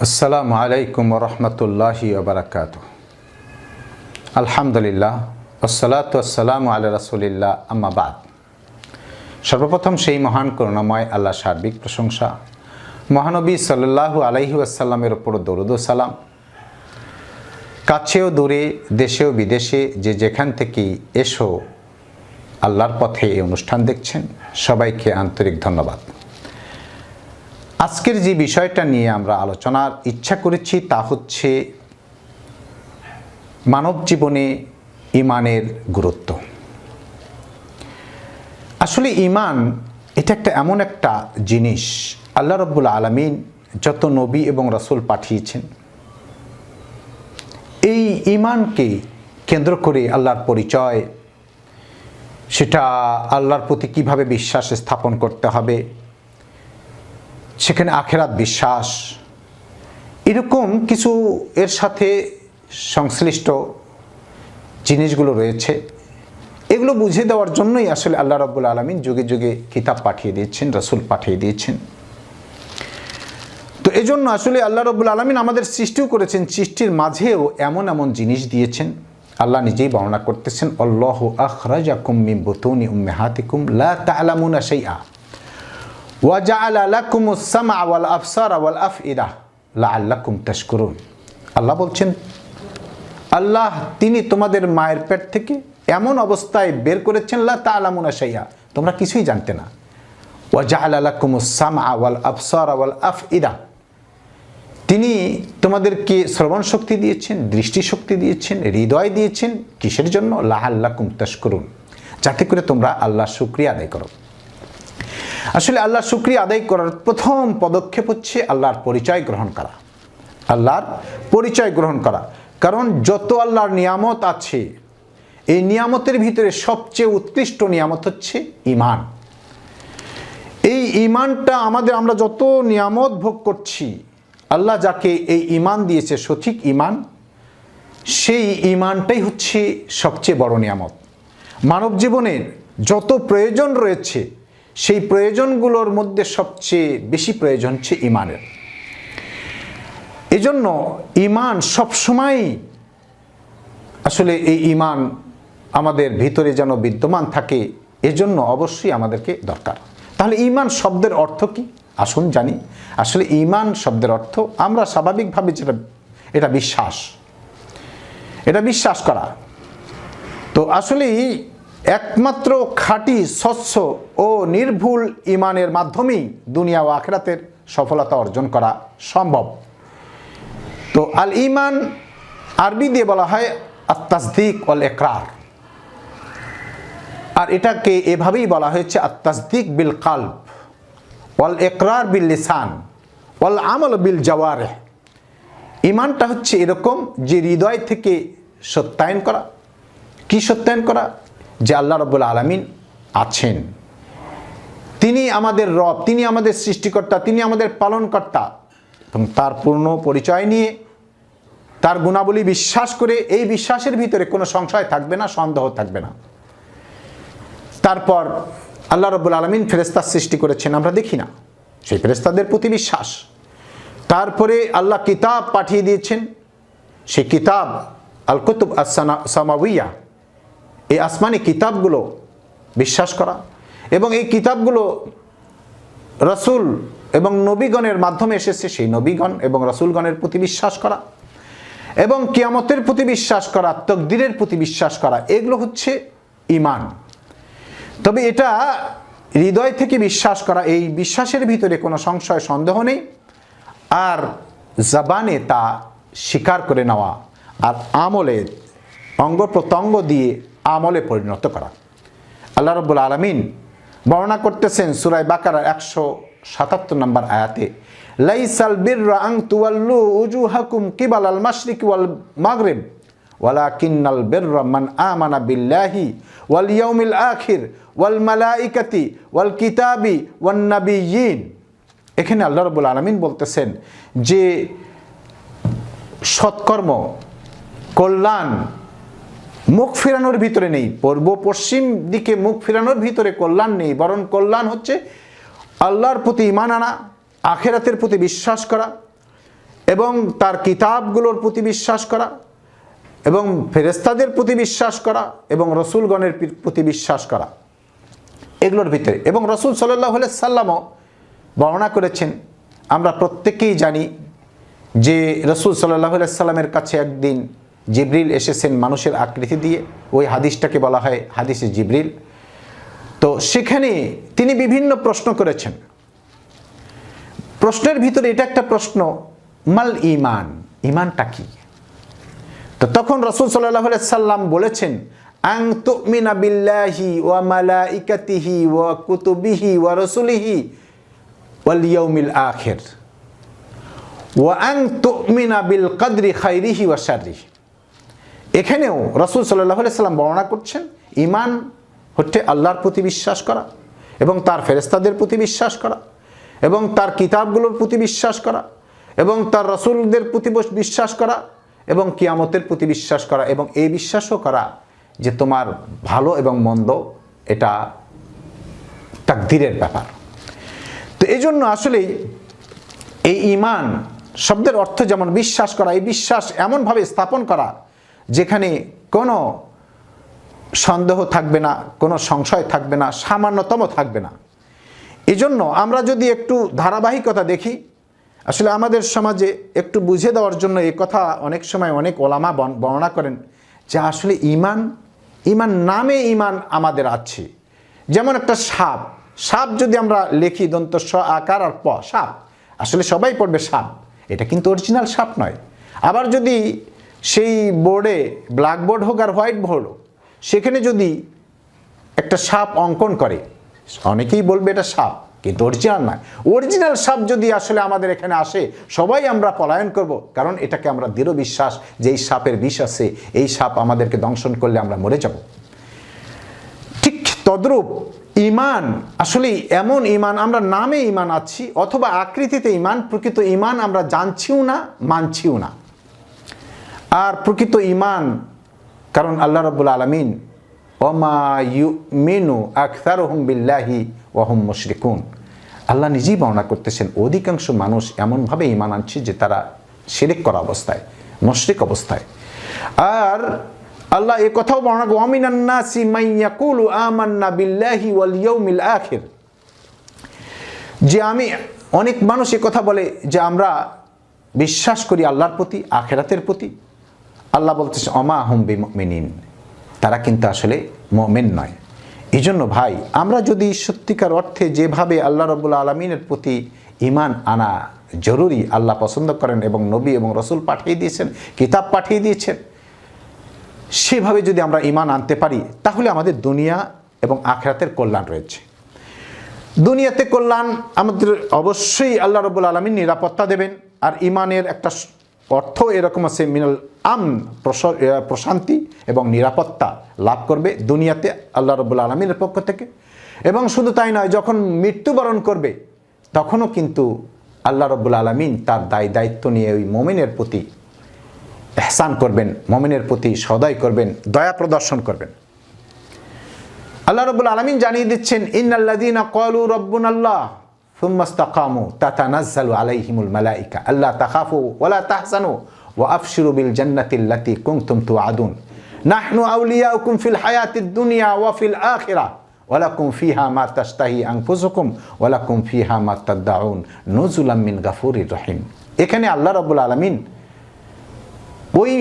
আসসালামু আলাইকুম ওয়া রাহমাতুল্লাহি ওয়া বারাকাতুহু। আলহামদুলিল্লাহ ওয়াসসালাতু ওয়াসসালামু আলা রাসূলিল্লাহ, আম্মা বাদ। সর্বপ্রথম সেই মহান করুণাময় আল্লাহ সার্বিক প্রশংসা, মহানবী সাল্লাল্লাহু আলাইহি ওয়াসাল্লামের উপর দরুদ ও সালাম। কাছেও দূরে, দেশেও বিদেশে যে যেখান থেকেই এসো আল্লাহর পথে এই অনুষ্ঠান দেখছেন, সবাইকে আন্তরিক ধন্যবাদ। আজকের যে বিষয়টা নিয়ে আমরা আলোচনার ইচ্ছা করেছি তা হচ্ছে মানব জীবনে ঈমানের গুরুত্ব। আসলে ঈমান এটা এমন একটা জিনিস, আল্লাহ রাব্বুল আলামিন যত নবী এবং রাসূল পাঠিয়েছেন, এই ঈমানকে কেন্দ্র করে আল্লাহর পরিচয়, সেটা আল্লাহর প্রতি কিভাবে বিশ্বাস স্থাপন করতে হবে, সেখানে আখিরাত বিশ্বাস, এরকম কিছু এর সাথে সংশ্লিষ্ট জিনিসগুলো রয়েছে। এগুলো বুঝিয়ে দেওয়ার জন্যই আসলে আল্লাহ রাব্বুল আলামিন যুগে যুগে কিতাব পাঠিয়ে দিয়েছেন, রাসূল পাঠিয়ে দিয়েছেন। তো এজন্য আসলে আল্লাহ রাব্বুল আলামিন আমাদের সৃষ্টিও করেছেন, সৃষ্টির মাঝেও এমন এমন জিনিস দিয়েছেন। আল্লাহ নিজেই বর্ণনা করতেছেন, আল্লাহু আখরাজাকুম মিন বুতুনি উম্মাহাতিকুম লা তা'লামুনা শাইআ ওয়া জাআলা লাকুমুস সামআ ওয়াল আবসারা ওয়াল আফইদা লাআল্লাকুম তাশকুরুন। আল্লাহ বলছেন, আল্লাহ তিনি তোমাদের মায়ের পেট থেকে এমন অবস্থায় বের করেছেন, লা তা'লামুনা শাইআ, তোমরা কিছুই জানতে না। ওয়া জাআলা লাকুমুস সামআ ওয়াল আবসারা ওয়াল আফইদা, তিনি তোমাদেরকে শ্রবণ শক্তি দিয়েছেন, দৃষ্টি শক্তি দিয়েছেন, হৃদয় দিয়েছেন। কিসের জন্য? লাআল্লাকুম তাশকুরুন, যাতে করে তোমরা আল্লাহর শুকরিয়া আদায় করো। আসলে আল্লাহর শুকরিয়া আদায় করার প্রথম পদক্ষেপ হচ্ছে আল্লাহর পরিচয় গ্রহণ করা। আল্লাহর পরিচয় গ্রহণ করা, কারণ যত আল্লাহর নিয়ামত আছে, এই নিয়ামতের ভিতরে সবচেয়ে উৎকৃষ্ট নিয়ামত হচ্ছে ঈমান। এই ঈমানটা আমরা যত নিয়ামত ভোগ করছি, আল্লাহ যাকে এই ঈমান দিয়েছে, সঠিক ঈমান, সেই ঈমানটাই হচ্ছে সবচেয়ে বড় নিয়ামত। মানব জীবনের যত প্রয়োজন রয়েছে, সেই প্রয়োজনগুলোর মধ্যে সবচেয়ে বেশি প্রয়োজন হচ্ছে ঈমানের। এজন্য ঈমান সবসময় আসলে এই ঈমান আমাদের ভিতরে যেন বিদ্যমান থাকে, এজন্য অবশ্যই আমাদেরকে দরকার। তাহলে ঈমান শব্দের অর্থ কি? আসুন জানি। আসলে ঈমান শব্দের অর্থ আমরা স্বাভাবিকভাবে এটা বিশ্বাস, এটা বিশ্বাস করা। তো আসলে একমাত্র খাঁটি, স্বচ্ছ ও নির্ভুল ঈমানের মাধ্যমেই দুনিয়া ও আখিরাতের সফলতা অর্জন করা সম্ভব। তো আল ঈমান আরবি দিয়ে বলা হয় আত-তাসদীক ওয়াল ইকরার, আর এটাকে এভাবেই বলা হয়েছে আত-তাসদীক বিল কলব ওয়াল ইকরার বিল লিসান ওয়াল আমাল বিল জাওয়ারিহ। ঈমানটা হচ্ছে এরকম যে হৃদয় থেকে সত্যায়ন করা। কি সত্যায়ন করা? যে আল্লাহ রাব্বুল আলামিন আছেন, তিনি আমাদের রব, তিনি আমাদের সৃষ্টিকর্তা, তিনি আমাদের পালনকর্তা, এবং তার পূর্ণ পরিচয় নিয়ে তার গুণাবলী বিশ্বাস করে, এই বিশ্বাসের ভিতরে কোনো সংশয় থাকবে না, সন্দেহ থাকবে না। তারপর আল্লাহ রাব্বুল আলামিন ফেরেশতা সৃষ্টি করেছেন, আমরা দেখি না, সেই ফেরেশতাদের প্রতি বিশ্বাস। তারপরে আল্লাহ কিতাব পাঠিয়ে দিয়েছেন, সেই কিতাব আল কুতুব আস-সামাউইয়া, এই আসমানি কিতাবগুলো বিশ্বাস করা, এবং এই কিতাবগুলো রাসূল এবং নবীগণের মাধ্যমে এসেছে, সেই নবীগণ এবং রাসূলগণের প্রতি বিশ্বাস করা, এবং কিয়ামতের প্রতি বিশ্বাস করা, তাকদীরের প্রতি বিশ্বাস করা, এগুলো হচ্ছে ঈমান। তবে এটা হৃদয় থেকে বিশ্বাস করা, এই বিশ্বাসের ভিতরে কোনো সংশয় সন্দেহ নেই, আর জবানে তা স্বীকার করে নেওয়া, আর আমলে অঙ্গ প্রত্যঙ্গ দিয়ে আমলে পরিণত করা। আল্লাহ রাব্বুল আলামিন বর্ণনা করতেছেন সূরা বাকারার 177 নম্বর আয়াতে, লাইসাল বিররা আন তুওয়াল্লু উজুহাকুম কিবালাল মাশরিকি ওয়াল মাগরিব ওয়ালাকিন্নাল বিররা মান আমানা বিল্লাহি ওয়াল ইয়াউমিল আখির ওয়াল মালাইকাতি ওয়াল কিতাবি ওয়ান নাবিয়্যিন। এখানে আল্লাহ রাব্বুল আলামিন বলতেছেন যে সৎকর্ম, কল্যাণ মুখ ফেরানোর ভিতরে নেই, পূর্ব পশ্চিম দিকে মুখ ফেরানোর ভিতরে কল্যাণ নেই, বরং কল্যাণ হচ্ছে আল্লাহর প্রতি ঈমান আনা, আখিরাতের প্রতি বিশ্বাস করা, এবং তার কিতাবগুলোর প্রতি বিশ্বাস করা এবং ফেরেশতাদের প্রতি বিশ্বাস করা এবং রসুলগণের প্রতি বিশ্বাস করা, এগুলোর ভিতরে। এবং রসুল সাল্লাল্লাহু আলাইহি সাল্লামও বর্ণনা করেছেন, আমরা প্রত্যেকেই জানি যে রসুল সাল্লাল্লাহু আলাইহি সাল্লামের কাছে একদিন জিবরিল এসেছেন মানুষের আকৃতি দিয়ে, ওই হাদিসটাকে বলা হয় হাদিসে জিবরিল। তো সেখানে তিনি বিভিন্ন প্রশ্ন করেছেন। প্রশ্নের ভিতরে এটা একটা প্রশ্ন, মাল ঈমান, ঈমানটা কি? তো তখন রাসূল সাল্লাল্লাহু আলাইহি সাল্লাম বলেছেন, আন তুমিনা বিল্লাহি ওয়া মালাইকাতিহি ওয়া কুতুবিহি ওয়া রাসূলিহি ওয়াল ইয়াউমিল আখির ওয়া আন তুমিনা বিল কদরি খাইরিহি ওয়া শাররিহি। এখানেও রাসূল সাল্লাল্লাহু আলাইহি সাল্লাম বর্ণনা করছেন, ঈমান হচ্ছে আল্লাহর প্রতি বিশ্বাস করা এবং তার ফেরেশতাদের প্রতি বিশ্বাস করা এবং তার কিতাবগুলোর প্রতি বিশ্বাস করা এবং তার রাসূলদের প্রতি বিশ্বাস করা এবং কিয়ামতের প্রতি বিশ্বাস করা এবং এই বিশ্বাসও করা যে তোমার ভালো এবং মন্দ এটা তাকদীরের ব্যাপার। তো এই জন্য আসলেই এই ঈমান শব্দের অর্থ যেমন বিশ্বাস করা, এই বিশ্বাস এমনভাবে স্থাপন করা যেখানে কোনো সন্দেহ থাকবে না, কোনো সংশয় থাকবে না, সামান্যতম থাকবে না। এই জন্য আমরা যদি একটু ধারাবাহিকতা দেখি, আসলে আমাদের সমাজে একটু বুঝিয়ে দেওয়ার জন্য এই কথা অনেক সময় অনেক ওলামা বর্ণনা করেন যে আসলে ঈমান নামে ঈমান আমাদের আছে। যেমন একটা সাপ, সাপ যদি আমরা লিখি দন্ত স আকার আর প, সাপ, আসলে সবাই পড়বে সাপ, এটা কিন্তু অরিজিনাল সাপ নয়। আবার যদি সেই বোর্ডে ব্ল্যাকবোর্ড হোক আর হোয়াইট বোর্ড হোক, সেখানে যদি একটা সাপ অঙ্কন করে, অনেকেই বলবে এটা সাপ, কিন্তু অরিজিনাল নয়। অরিজিনাল সাপ যদি আসলে আমাদের এখানে আসে, সবাই আমরা পলায়ন করব, কারণ এটাকে আমরা দৃঢ় বিশ্বাস যে এই সাপের বিষ আছে, এই সাপ আমাদেরকে দংশন করলে আমরা মরে যাব। ঠিক তদ্রূপ ঈমান আসলে এমন ঈমান, আমরা নামে ঈমান আছি অথবা আকৃতিতে ঈমান, প্রকৃত ঈমান আমরা জানছিও না, মানছিও না। আর প্রকৃত ঈমান, কারণ আল্লাহ রাব্বুল আলামিন ওমা ইউমিনু আকসারুহুম বিল্লাহি ওয়া হুম মুশরিকুন, আল্লাহ নিজেই বর্ণনা করতেছেন অধিকাংশ মানুষ এমনভাবে ঈমান আনছে যে তারা শিরক করা অবস্থায়, মুশরিক অবস্থায়। আর আল্লাহ এ কথাও বর্ণনা করেন, ওয়া মিনান নাসি মান ইয়াকুলু আমান্না বিল্লাহি ওয়াল ইয়াউমিল আখির, যে অনেক মানুষ এ কথা বলে যে আমরা বিশ্বাস করি আল্লাহর প্রতি, আখিরাতের প্রতি। আল্লাহ বলতেছে ওমা হুম বিমুমিনিন, তারা কিন্তু আসলে মুমিন নয়। এই জন্য ভাই, আমরা যদি সত্যিকার অর্থে যেভাবে আল্লাহ রাব্বুল আলামিনের প্রতি ঈমান আনা জরুরি, আল্লাহ পছন্দ করেন এবং নবী এবং রসুল পাঠিয়ে দিয়েছেন, কিতাব পাঠিয়ে দিয়েছেন, সেভাবে যদি আমরা ঈমান আনতে পারি, তাহলে আমাদের দুনিয়া এবং আখিরাতের কল্যাণ রয়েছে। দুনিয়াতে কল্যাণ আমাদের অবশ্যই আল্লাহ রাব্বুল আলামিন নিরাপত্তা দেবেন। আর ঈমানের একটা অর্থ এরকম আছে, মিনাল আমন, প্রশান্তি এবং নিরাপত্তা লাভ করবে দুনিয়াতে আল্লাহ রাব্বুল আলামিনের পক্ষ থেকে। এবং শুধু তাই নয়, যখন মৃত্যুবরণ করবে তখনও কিন্তু আল্লাহ রাব্বুল আলামিন তার দায়িত্ব নিয়ে ওই মুমিনের প্রতি ইহসান করবেন, মুমিনের প্রতি সদয় করবেন, দয়া প্রদর্শন করবেন। আল্লাহ রাব্বুল আলামিন জানিয়ে দিচ্ছেন, ইন্নাল্লাযীনা ক্বালু রাব্বুনাল্লাহ সুম্মা ইসতাকামু তাতানাজ্জালু আলাইহিমুল মালাইকা আল্লা তাখাফু ওয়ালা তাহজানু ওয়া আবশিরু বিল জান্নাতিল্লাতী কুনতুম তুআদুন নাহনু আউলিয়াউকুম ফিল হায়াতিদ দুনিয়া ওয়া ফিল আখিরাহ ওয়া লাকুম ফিহা মা তাশতাহি আনফুসুকুম ওয়া লাকুম ফিহা মা তাদউন নুজুলাম মিন গাফুরির রহিম। এখানে আল্লাহ রাব্বুল আলামিন ওই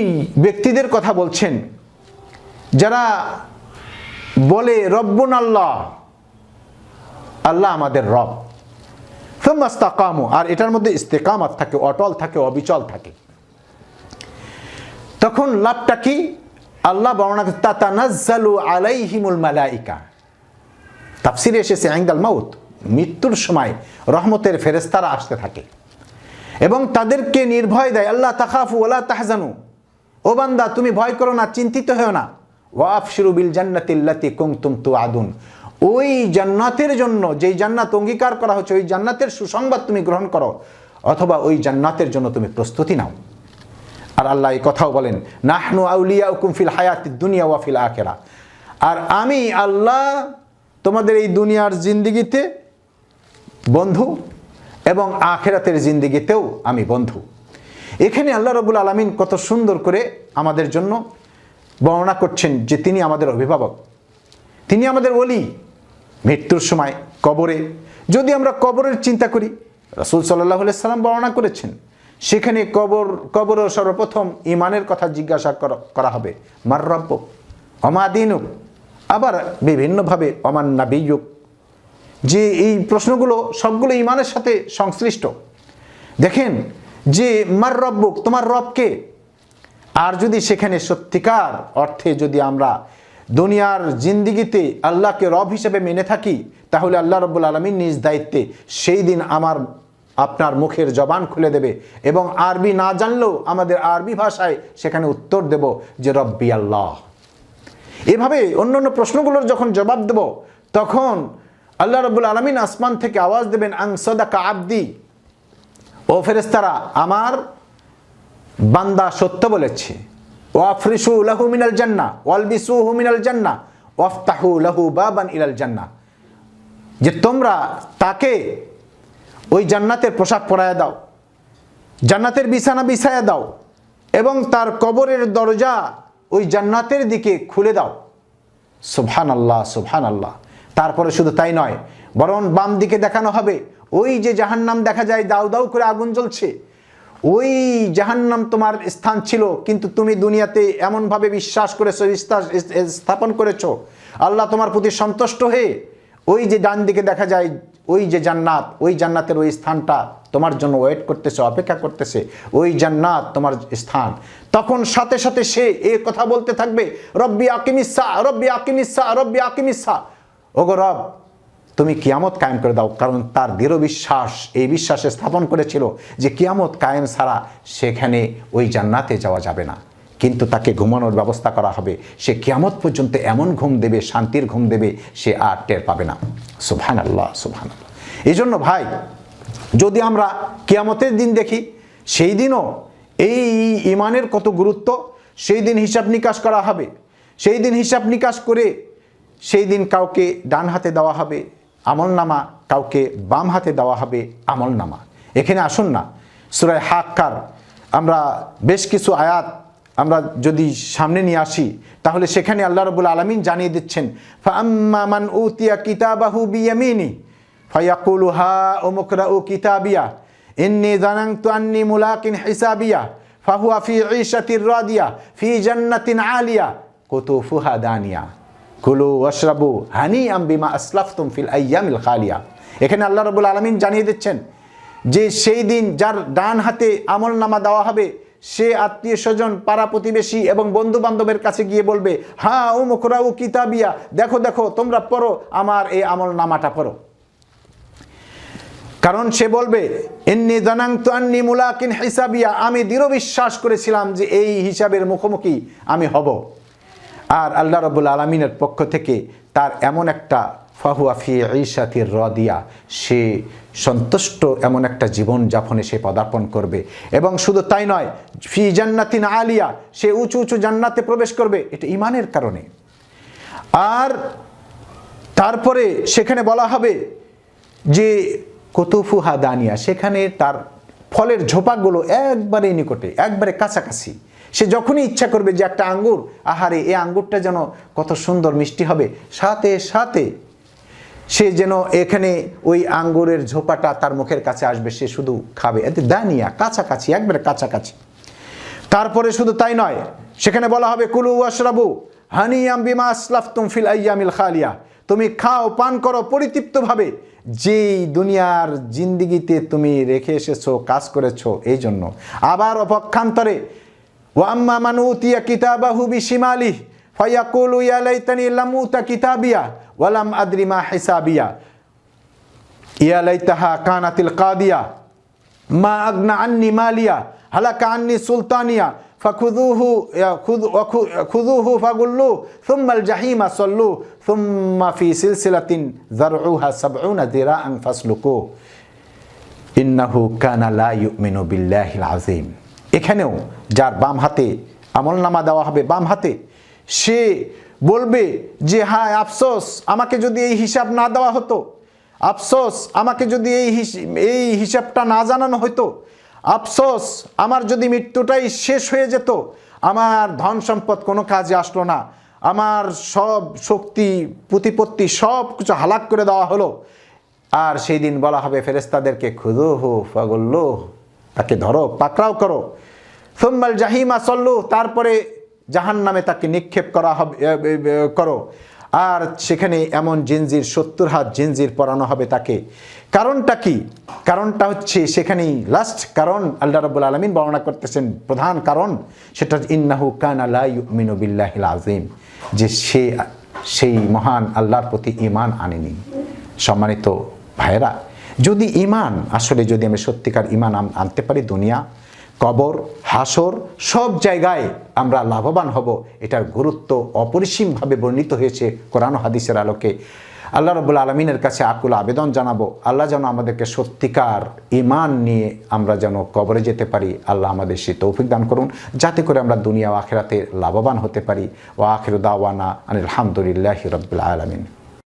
ব্যক্তিদের কথা বলছেন যারা বলে রব্বুন আল্লাহ, আল্লাহ আমাদের রব, সুম্মা ইসতাকামু, আর এটার মধ্যে ইস্তেকামাত থাকে, অটল থাকে, অবিচল থাকে। তখন লাভটা কি? আল্লাহ বর্ণনা করে তাতানাজ্জালু আলাইহিমুল মালাইকা, তাফসিরে এসেছে ইনদাল মাউত, মৃত্যুর সময় রহমতের ফেরেশতারা আসতে থাকে এবং তাদেরকে নির্ভয় দেয়, আল্লাহ তাখাফু ওয়ালা তাহজানু, ও বান্দা তুমি ভয় করো না, চিন্তিত হও না, ওয়া আবশিরু বিল জান্নাতিল্লাতী কুনতুম তুআদুন, ওই জান্নাতের জন্য যেই জান্নাত অঙ্গীকার করা হচ্ছে, ওই জান্নাতের সুসংবাদ তুমি গ্রহণ করো, অথবা ওই জান্নাতের জন্য তুমি প্রস্তুতি নাও। আর আল্লাহ এই কথাও বলেন, নাহনু আউলিয়াউকুম ফিল হায়াতিদ দুনিয়া ওয়া ফিল আখিরাহ, আর আমি আল্লাহ তোমাদের এই দুনিয়ার জিন্দেগিতে বন্ধু এবং আখিরাতের জিন্দেগিতেও আমি বন্ধু। এখানে আল্লাহ রাব্বুল আলামিন কত সুন্দর করে আমাদের জন্য বর্ণনা করছেন যে তিনি আমাদের অভিভাবক, তিনি আমাদের ওলি। মৃত্যুর সময় কবরে, যদি আমরা কবরের চিন্তা করি, রাসূল সাল্লাল্লাহু আলাইহি সাল্লাম বর্ণনা করেছেন, সেখানে কবর সর্বপ্রথম ঈমানের কথা জিজ্ঞাসা করা হবে, মার রাব্বুক ওমা দীনুক, আবার বিভিন্নভাবে ওমান নাবিয়্যুক, যে এই প্রশ্নগুলো সবগুলো ঈমানের সাথে সংশ্লিষ্ট। দেখেন যে মার রাব্বুক, তোমার রব কে? আর যদি সেখানে সত্যিকার অর্থে যদি আমরা দুনিয়ার জিন্দিগিতে আল্লাহকে রব হিসেবে মেনে থাকি, তাহলে আল্লাহ রাব্বুল আলামিন নিজ দায়িত্বে সেই দিন আপনার মুখের জবান খুলে দেবে, এবং আরবি না জানলেও আমাদের আরবি ভাষায় সেখানে উত্তর দেব যে রব্বি আল্লাহ। এভাবে অন্যান্য প্রশ্নগুলোর যখন জবাব দেব, তখন আল্লাহ রাব্বুল আলামিন আসমান থেকে আওয়াজ দেবেন, আং সাদাকা আবদি, ও ফেরেশতারা, আমার বান্দা সত্য বলেছে। ওয়াফরিশু লাহু মিনাল জান্নাহ ওয়ালবিসুহু মিনাল জান্নাহ ওয়াফতাহু লাহু বাবান ইলাল জান্নাহ, যে তোমরা তাকে ওই জান্নাতের পোশাক পরায়া দাও, জান্নাতের বিছানা বিছায়া দাও, এবং তার কবরের দরজা ওই জান্নাতের দিকে খুলে দাও। সুবহানাল্লাহ, সুবহানাল্লাহ। তারপরে শুধু তাই নয়, বরং বাম দিকে দেখানো হবে ওই যে জাহান্নাম দেখা যায় দাউ দাউ করে আগুন জ্বলছে, ওই জাহান্নাম তোমার স্থান ছিল, কিন্তু তুমি দুনিয়াতে এমনভাবে বিশ্বাস করেছো, স্থাপন করেছো, আল্লাহ তোমার প্রতি সন্তুষ্ট হয়ে ওই যে ডান দিকে দেখা যায় ওই যে জান্নাত, ওই জান্নাতের ওই স্থানটা তোমার জন্য ওয়েট করতেছে, অপেক্ষা করতেছে, ওই জান্নাত তোমার স্থান। তখন সাথে সাথে সে এই কথা বলতে থাকবে, রব্বি আকিমিসসা, রব্বি আকিমিসসা, রব্বি আকিমিসসা, ওগো রব তুমি কিয়ামত কায়েম করে দাও। কারণ তার দৃঢ় বিশ্বাস, এই বিশ্বাসে স্থাপন করেছিল যে কিয়ামত কায়েম ছাড়া সেখানে ওই জান্নাতে যাওয়া যাবে না, কিন্তু তাকে ঘুমানোর ব্যবস্থা করা হবে। সে কিয়ামত পর্যন্ত এমন ঘুম দেবে, শান্তির ঘুম দেবে, সে আর টের পাবে না। সুবহানাল্লাহ, সুবহানাল্লাহ। এই জন্য ভাই, যদি আমরা কিয়ামতের দিন দেখি, সেই দিনও এই ঈমানের কত গুরুত্ব, সেই দিন হিসাব নিকাশ করা হবে। সেই দিন হিসাব নিকাশ করে সেই দিন কাউকে ডান হাতে দেওয়া হবে আমলনামা, কাউকে বাম হাতে দেওয়া হবে আমলনামা। এখানে আসুন না, সূরা হাক্কার আমরা বেশ কিছু আয়াত আমরা যদি সামনে নিয়ে আসি, তাহলে সেখানে আল্লাহ রাব্বুল আলামিন জানিয়ে দিচ্ছেন, ফাআম্মা মান উতিয়া কিতাবাহু বিয়ামিনি ফায়াকুলু হা উমকরাউ কিতাবিয়া ইন্নী যানানতু আন্নী মুলাকিন হিসাবিয়া ফাহুয়া ফি ঈশাতির রাদিয়া ফি জান্নাতিন আলিয়া কুতুফুহা দানিয়া কুলু ওয়াশরাবু হানিআম বিমা আসলাফতুম ফিল আইয়ামিল খালিয়া। এখানে আল্লাহ রাব্বুল আলামিন জানিয়ে দিচ্ছেন যে সেই দিন যার ডান হাতে আমলনামা দেওয়া হবে, সে আত্মীয় স্বজন, পাড়া প্রতিবেশী এবং বন্ধু বান্ধবের কাছে গিয়ে বলবে, হ্যাঁ উমকরাউ কিতাবিয়া, দেখো দেখো তোমরা পড়ো, আমার এই আমলনামাটা পড়ো। কারণ সে বলবে, ইন্নী যানানতু আন্নী মুলাকিন হিসাবিয়া, আমি দৃঢ় বিশ্বাস করেছিলাম যে এই হিসাবের মুখোমুখি আমি হব। আর আল্লাহ রাব্বুল আলামিনের পক্ষ থেকে তার এমন একটা ফাহুয়া ফি ঈশাতির রাদিয়া, সে সন্তুষ্ট এমন একটা জীবন যাপনে সে পদার্পণ করবে। এবং শুধু তাই নয়, ফি জান্নাতিন আলিয়া, সে উঁচু উঁচু জান্নাতে প্রবেশ করবে, এটা ঈমানের কারণে। আর তারপরে সেখানে বলা হবে যে কুতুফুহা দানিয়া, সেখানে তার ফলের ঝোপাগুলো একবারে নিকটে, একবারে কাছাকাছি। সে যখনই ইচ্ছা করবে যে একটা আঙ্গুর, আহারে এই আঙ্গুরটা যেন কত সুন্দর মিষ্টি হবে, সাথে সাথে সে যেন এখানে ওই আঙ্গুরের ঝোপাটা তার মুখের কাছে আসবে, সে শুধু খাবে। এতে দানিয়া, কাছাকাছি, একবারে কাছাকাছি। তারপরে শুধু তাই নয়, সেখানে বলা হবে কুলু ওয়াশরাবু হানিআম বিমা আসলাফতুম ফিল আইয়ামিল খালিয়া, তুমি খাও পান করো পরিতৃপ্তভাবে, যেই দুনিয়ার জিন্দিগিতে তুমি রেখে এসেছো, কাজ করেছো এই জন্য। আবার অপক্ষান্তরে, ওয়াম্মা মান উতিয়া কিতাবাহু বিশিমালিহি ফায়াকুলু ইয়া লাইতানি লাম উতা কিতাবিয়া ওয়া লাম আদরি মা হিসাবিয়া ইয়া লাইতাহা কানাতিল কাদিয়া মা আগনা আন্নি মালিয়া হালাকা আন্নি সুলতানিয়া ফাখুযুহু ফাগুল্লু সুম্মাল জাহিমা সাল্লু সুম্মা ফি সিলসিলাতিন যারউহা ৭০ যিরাআন ফাসলুকু ইন্নাহু কানা লা ইউমিনু বিল্লাহিল আযীম। এখানেও যার বাম হাতে আমলনামা দেওয়া হবে, বাম হাতে, সে বলবে যে হায় আফসোস, আমাকে যদি এই হিসাব না দেওয়া হতো, আফসোস আমাকে যদি এই হিসাবটা না জানানো হতো, আফসোস, আমার যদি মৃত্যুটাই শেষ হয়ে যেত, আমার ধন সম্পদ কোনো কাজে আসলো না, আমার সব শক্তি প্রতিপত্তি সব কিছু হালাক করে দেওয়া হলো, আর সেই দিন বলা হবে ফেরেশতাদেরকে খুযুহু ফাগুল্লুহ, তাকে ধরো, পাকড়াও করো, সুম্মাল জাহিমা সল্লু, তারপরে জাহান্নামে তাকে নিক্ষেপ করা হবে, করো। আর সেখানে এমন জিনজির 70 হাত জিনজির পরানো হবে তাকে। কারণটা কি? কারণটা হচ্ছে সেখানেই লাস্ট কারণ আল্লাহ রাব্বুল আলামিন বর্ণনা করতেছেন, প্রধান কারণ সেটা ইন্নাহু কানা লা ইউমিনু বিল্লাহিল আযীম, যে সে সেই মহান আল্লাহর প্রতি ঈমান আনেনি। সম্মানিত ভাইরা, যদি ঈমান আসলে যদি আমি সত্যিকার ঈমান আনতে পারি, দুনিয়া, কবর, হাসর সব জায়গায় আমরা লাভবান হব। এটার গুরুত্ব অপরিসীমভাবে বর্ণিত হয়েছে কোরআন ও হাদিসের আলোকে। আল্লাহ রাব্বুল আলামিনের কাছে আকুল আবেদন জানাবো, আল্লাহ যেন আমাদেরকে সত্যিকার ঈমান নিয়ে আমরা যেন কবরে যেতে পারি। আল্লাহ আমাদের সেই তৌফিক দান করুন, যাতে করে আমরা দুনিয়া ও আখিরাতে লাভবান হতে পারি। ওয়া আখিরু দাওয়ানা আনিল হামদুলিল্লাহি রাব্বিল আলামিন।